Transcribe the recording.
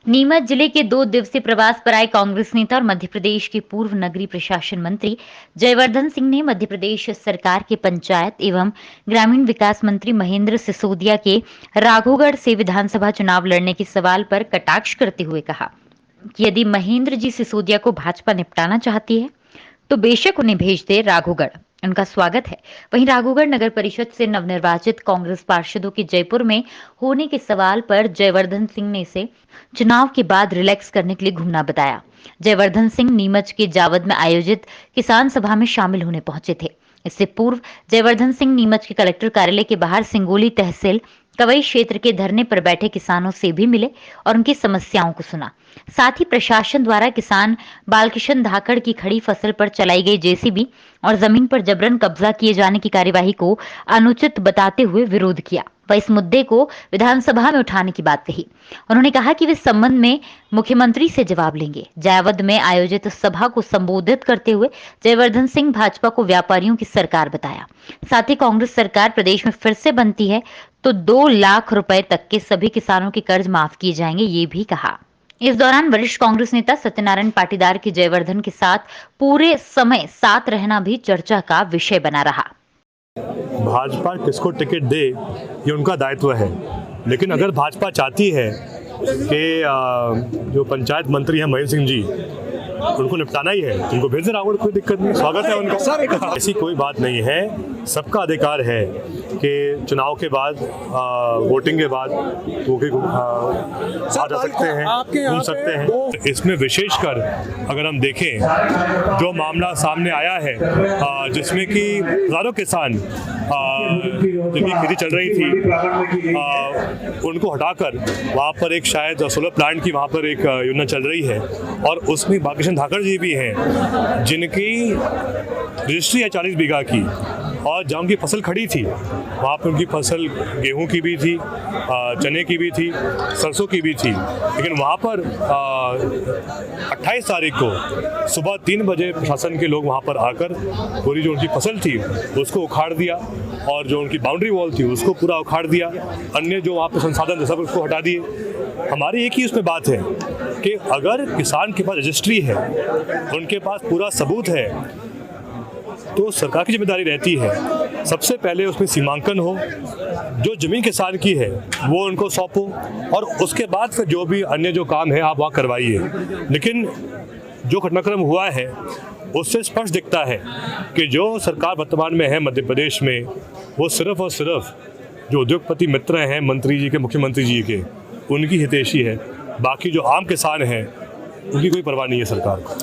नीमच जिले के 2 दिवसीय प्रवास पर आए कांग्रेस नेता और मध्य प्रदेश के पूर्व नगरीय प्रशासन मंत्री जयवर्धन सिंह ने मध्य प्रदेश सरकार के पंचायत एवं ग्रामीण विकास मंत्री महेंद्र सिसोदिया के राघोगढ़ से विधानसभा चुनाव लड़ने के सवाल पर कटाक्ष करते हुए कहा कि यदि महेंद्र जी सिसोदिया को भाजपा निपटाना चाहती है तो बेशक उन्हें भेज दे राघोगढ़, उनका स्वागत है। वहीं राघोगढ़ नगर परिषद से नवनिर्वाचित कांग्रेस पार्षदों के जयपुर में होने के सवाल पर जयवर्धन सिंह ने इसे चुनाव के बाद रिलैक्स करने के लिए घूमना बताया। जयवर्धन सिंह नीमच के जावद में आयोजित किसान सभा में शामिल होने पहुंचे थे। इससे पूर्व जयवर्धन सिंह नीमच के कलेक्टर कार्यालय के बाहर सिंगोली तहसील कवई क्षेत्र के धरने पर बैठे किसानों से भी मिले और उनकी समस्याओं को सुना। साथ ही प्रशासन द्वारा किसान बालकिशन धाकड़ की खड़ी फसल पर चलाई गई जेसीबी और जमीन पर जबरन कब्जा किए जाने की कार्यवाही को अनुचित बताते हुए विरोध किया। वह इस मुद्दे को विधानसभा में उठाने की बात कही। उन्होंने कहा कि वे इस संबंध में मुख्यमंत्री से जवाब लेंगे। जावद में आयोजित सभा को संबोधित करते हुए जयवर्धन सिंह भाजपा को व्यापारियों की सरकार बताया। साथ ही कांग्रेस सरकार प्रदेश में फिर से बनती है तो 2 लाख रुपए तक के सभी किसानों के कर्ज माफ किए जाएंगे, ये भी कहा। इस दौरान वरिष्ठ कांग्रेस नेता सत्यनारायण पाटीदार के जयवर्धन के साथ पूरे समय साथ रहना भी चर्चा का विषय बना रहा। भाजपा किसको टिकट दे ये उनका दायित्व है, लेकिन अगर भाजपा चाहती है कि जो पंचायत मंत्री हैं महेंद्र सिंह जी उनको निपटाना ही है, उनको भेज रावण, कोई दिक्कत नहीं, स्वागत है उनका। ऐसी कोई बात नहीं है, सबका अधिकार है कि चुनाव के बाद वोटिंग के बाद वो आ जा सकते हैं, घूम सकते हैं। इसमें विशेषकर अगर हम देखें जो मामला सामने आया है जिसमें कि हजारों किसान जिनकी खेती चल रही थी उनको हटाकर वहाँ पर एक शायद सोलर प्लांट की वहाँ पर एक योजना चल रही है और उसमें बालकिशन धाकड़ जी भी हैं जिनकी रजिस्ट्री है 40 बीघा की और जहाँ उनकी फसल खड़ी थी वहाँ पर उनकी फसल गेहूं की भी थी, चने की भी थी, सरसों की भी थी, लेकिन वहाँ पर 28 तारीख को सुबह 3 बजे प्रशासन के लोग वहाँ पर आकर पूरी जो उनकी फसल थी उसको उखाड़ दिया और जो उनकी बाउंड्री वॉल थी उसको पूरा उखाड़ दिया, अन्य जो वहाँ पर संसाधन थे सब उसको हटा दिए। हमारी एक ही उसमें बात है कि अगर किसान के पास रजिस्ट्री है, उनके पास पूरा सबूत है, तो सरकार की जिम्मेदारी रहती है सबसे पहले उसमें सीमांकन हो, जो जमीन किसान की है वो उनको सौंपो और उसके बाद फिर जो भी अन्य जो काम है आप वहाँ करवाइए। लेकिन जो घटनाक्रम हुआ है उससे स्पष्ट दिखता है कि जो सरकार वर्तमान में है मध्य प्रदेश में वो सिर्फ और सिर्फ जो उद्योगपति मित्र हैं मंत्री जी के, मुख्यमंत्री जी के, उनकी हितैषी है। बाकी जो आम किसान हैं उनकी कोई परवाह नहीं है सरकार को।